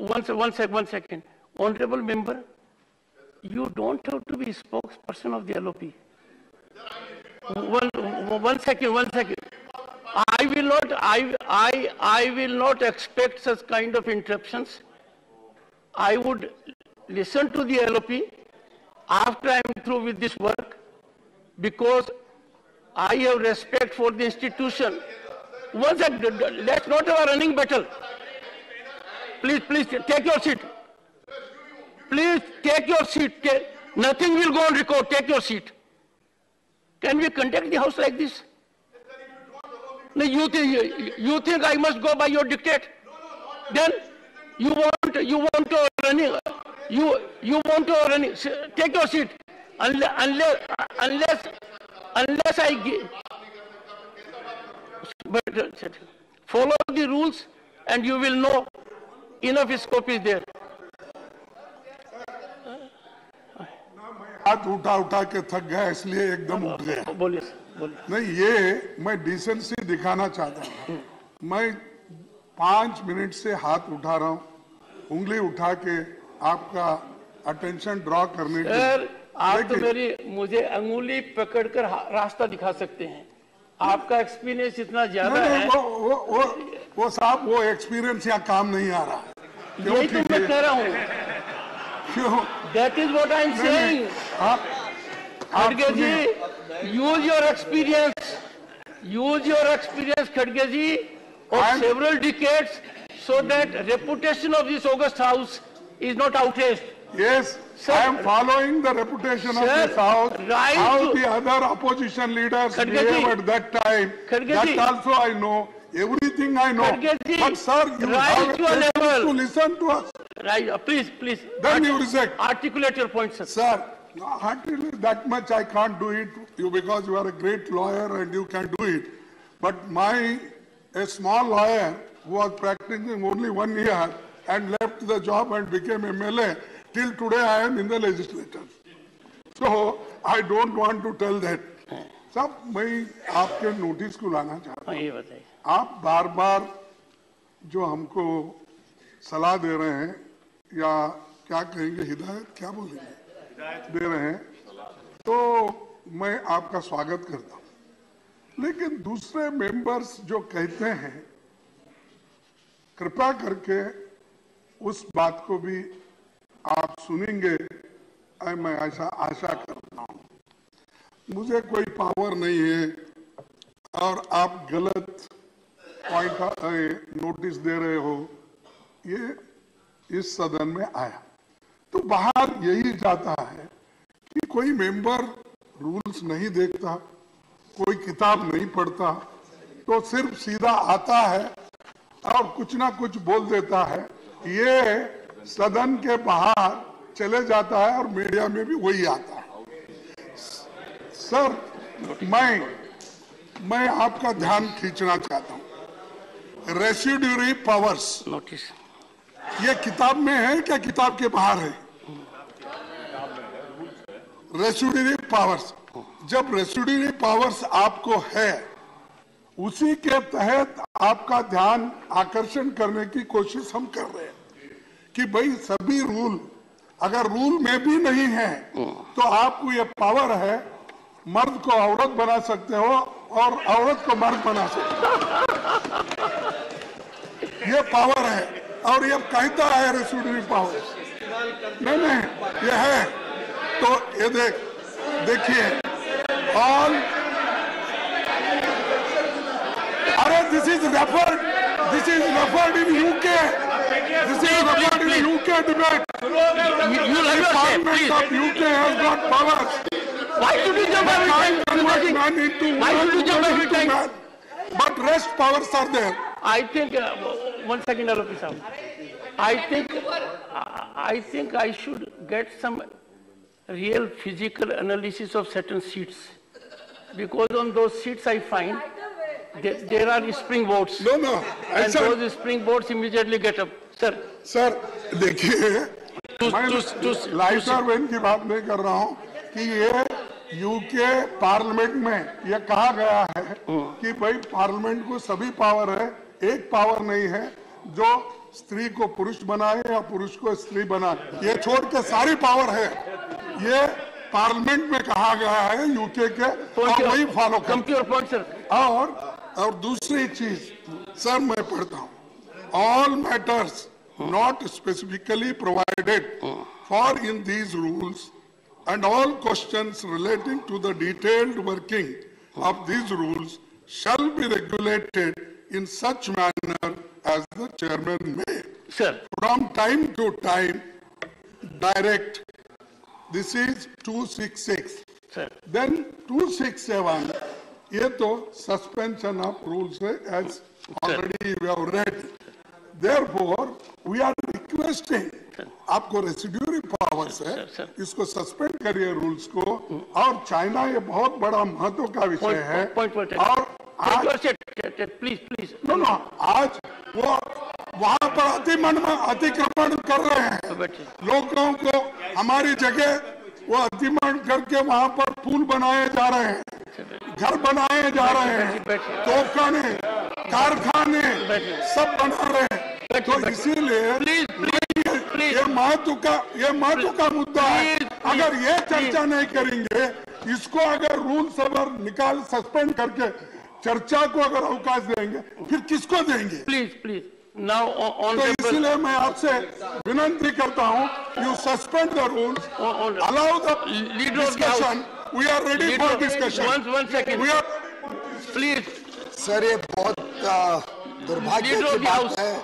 one second. Honorable member, you don't have to be spokesperson of the LOP. One second. I will not expect such kind of interruptions. I would listen to the LOP after I am through with this work, because I have respect for the institution. One second, let's not have a running battle. Please take your seat. Please take your seat. Nothing will go on record. Take your seat. Can we conduct the house like this? No, you think I must go by your dictate? Then you want to running. You want to running. Take your seat. Unless I give. But follow the rules, and you will know enough scope is there. हाथ उठा के थक गया, इसलिए एकदम उठ गया। बोलिए। नहीं, ये मैं डिसेंसी दिखाना चाहता हूँ। मैं 5 मिनट से हाथ उठा रहा हूँ, उंगली उठा के आपका अटेंशन ड्रॉ करने के। सर, आप तो मुझे अंगुली पकड़कर रास्ता दिखा सकते हैं। आपका एक्सपीरियंस इतना ज्यादा है। वो साहब, वो एक्सपीरियंस यहाँ काम नहीं आ रहा। यही तो मैं कह रहा हूँ। क्यों? That is what I am saying. खड़गे जी, use your experience, खड़गे जी, of several decades, so that reputation of this august house is not outraged. Yes, sir, I am following the reputation of this house. Right, how the other opposition leaders behave at that time. That also I know. Everything I know. But sir, you have to listen to us. Right, please. Then you reject. Articulate your point, sir. Sir, articulate that much I can't do it, because you are a great lawyer and you can do it. But a small lawyer who was practicing only 1 year and left the job and became MLA, till today I am in the legislature. So I don't want to tell that. सब मैं आपके notice को लाना चाहता हूँ। ये बताइए। आप बार जो हमको सलाह दे रहे हैं, या क्या कहेंगे, हिदायत क्या बोलेंगे, दे रहे हैं, तो मैं आपका स्वागत करता हूँ। लेकिन दूसरे मेंबर्स जो कहते हैं, कृपया करके उस बात को भी आप सुनेंगे, मैं ऐसा आशा करता हूँ। मुझे कोई पावर नहीं है और आप गलत पॉइंट नोटिस दे रहे हो, ये इस सदन में आया तो बाहर यही जाता है कि कोई मेंबर रूल्स नहीं देखता, कोई किताब नहीं पढ़ता, तो सिर्फ सीधा आता है और कुछ ना कुछ बोल देता है, ये सदन के बाहर चले जाता है और मीडिया में भी वही आता है। सर, मैं आपका ध्यान खींचना चाहता हूं। रेसिड्यूरी पावर्स नोटिस ये किताब में है क्या, किताब के बाहर है? रेसिड्यूरी पावर्स, जब रेसिड्यूरी पावर्स आपको है, उसी के तहत आपका ध्यान आकर्षण करने की कोशिश हम कर रहे हैं कि भाई सभी रूल, अगर रूल में भी नहीं है तो आपको ये पावर है, मर्द को औरत बना सकते हो और औरत को मर्द बना सकते हो, ये पावर है। और ये कहता है रेसिड्यूरी पावर, नहीं ये है। तो ये देखिए ऑल, अरे this is referred in UK, debate. Parliament of UK has got powers. Why should you jump every time? Why should you jump every time? But rest powers are there. I think, one second, Alopi Sahab. I think I should get some real physical analysis of certain seats, because on those seats I find there are springboards. No. And those springboards immediately get up. Sir, देखिए, मैं lighter when की बात नहीं कर रहा हूँ कि ये यूके पार्लियामेंट में ये कहा गया है कि भाई पार्लियामेंट को सभी पावर है, एक पावर नहीं है जो स्त्री को पुरुष बनाए या पुरुष को स्त्री बनाए, ये छोड़ के सारी पावर है, ये पार्लियामेंट में कहा गया है यूके के, और वही फॉलो कर। और दूसरी चीज सर मैं पढ़ता हूँ, all matters not specifically provided for in these rules and all questions relating to the detailed working of these rules shall be regulated in such manner as the chairman may, sir, from time to time direct. This is 266. sir. Then 267, ये तो suspension of rules है, as already we have read. Therefore, we are requesting, आपको residuary powers है, इसको suspend करिए rules को, और China ये बहुत बड़ा महत्व का विषय है, और आज प्लीज नो आज वो वहाँ पर अतिक्रमण कर रहे हैं, लोगों को हमारी जगह वो अतिक्रमण करके वहाँ पर पुल बनाए जा रहे हैं, घर बनाए जा रहे हैं, तोपखाने, कारखाने सब बना रहे हैं। तो इसीलिए ये महत्व का मुद्दा है। अगर ये चर्चा नहीं करेंगे, इसको अगर रूल्स अगर निकाल सस्पेंड करके चर्चा को अगर अवकाश देंगे, फिर किसको देंगे? Please now on. तो इसीलिए मैं आपसे विनती करता हूँ, you suspend the rules, allow the discussion, we are ready for discussion. One second please. Sir, ये बहुत दुर्भाग्य की बात है,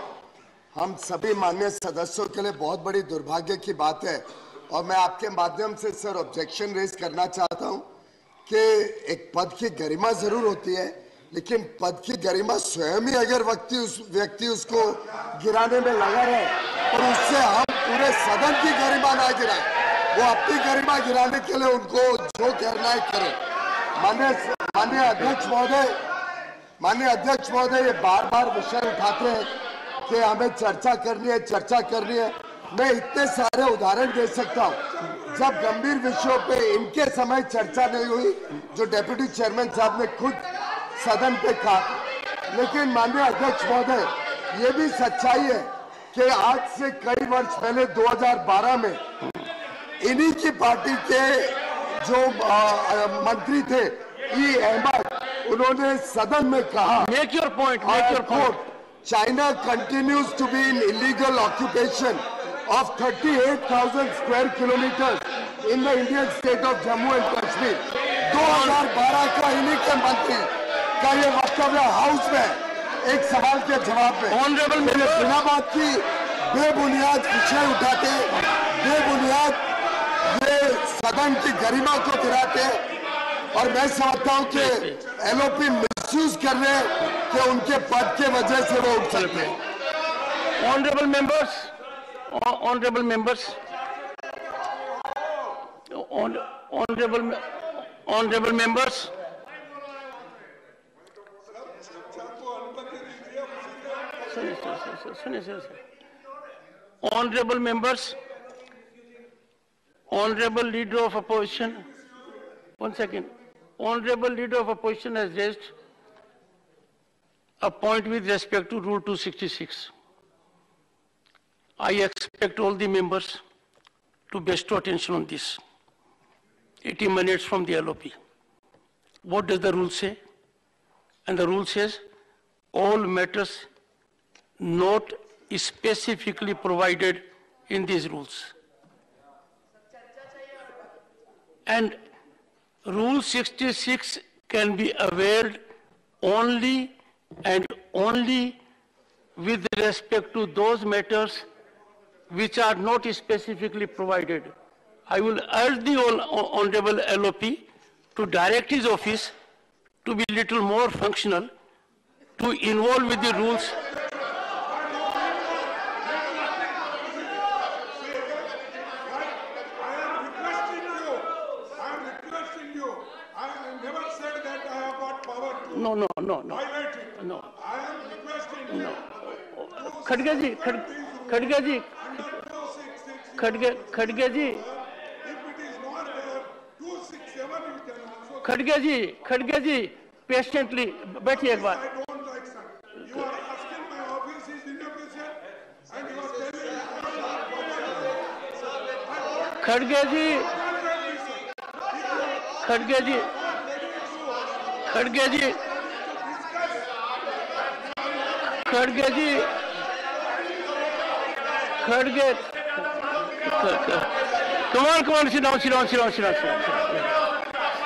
हम सभी माननीय सदस्यों के लिए बहुत बड़ी दुर्भाग्य की बात है, और मैं आपके माध्यम से सर ऑब्जेक्शन रेज करना चाहता हूं कि एक पद की गरिमा जरूर होती है, लेकिन पद की गरिमा स्वयं ही अगर व्यक्ति उसको गिराने में लगा रहे और उससे हम पूरे सदन की गरिमा ना गिराए, वो अपनी गरिमा गिराने के लिए उनको जो करना है करें। माननीय अध्यक्ष महोदय ये बार बार विषय उठाते हैं कि हमें चर्चा करनी है। मैं इतने सारे उदाहरण दे सकता हूं, जब गंभीर विषयों पे इनके समय चर्चा नहीं हुई, जो डेप्यूटी चेयरमैन साहब ने खुद सदन पे कहा। लेकिन माननीय अध्यक्ष महोदय, ये भी सच्चाई है कि आज से कई वर्ष पहले 2012 में इन्हीं की पार्टी के जो मंत्री थे ई अहमद, उन्होंने सदन में कहा, make your point, China continues to be in illegal occupation of 38,000 square kilometers in the Indian state of Jammu and Kashmir. 2012 का इन्हीं के मंत्री का ये वक्तव्य हाउस में एक सवाल के जवाब में ऑनरेबल बिना बात की बेबुनियाद विषय उठाते, बेबुनियाद ये सदन की गरिमा को गिराते, और मैं समझता हूँ कि एलओपी मिसयूज कर रहे हैं कि उनके पद के वजह से वो उठ सकते हैं। Honourable members, Honorable Leader of Opposition, one second. Honorable Leader of Opposition has raised a point with respect to Rule 266. I expect all the members to bestow attention on this. It emanates from the LOP. What does the rule say? And the rule says, all matters not specifically provided in these rules. And Rule 66 can be availed only and only with respect to those matters which are not specifically provided. I will urge the Honorable LOP to direct his office to be little more functional, to involve with the rules. No. I am requesting you. खड़गे जी, खड़गे जी, patiently बैठिए एक बार। खड़गे जी, खड़गे जी, खड़गे जी, खड़गे जी, खड़गे, come on, sit down, sit down, sit down, sit down, sit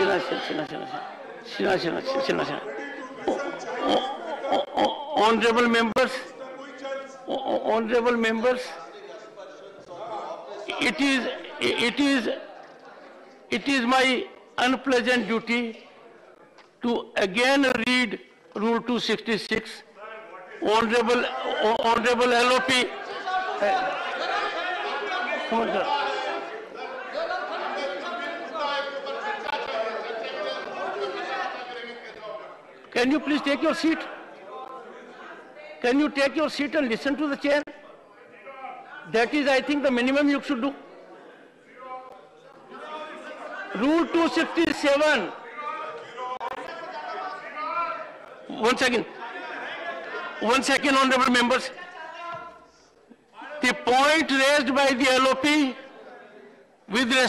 down, sit down, sit down. Honorable members, honorable members, it is my unpleasant duty to again read Rule 266. Honorable LOP. Come on, sir. Can you please take your seat? Can you take your seat and listen to the chair? That is, I think, the minimum you should do. Rule 267. One second, honorable members. The point raised by the LOP with respect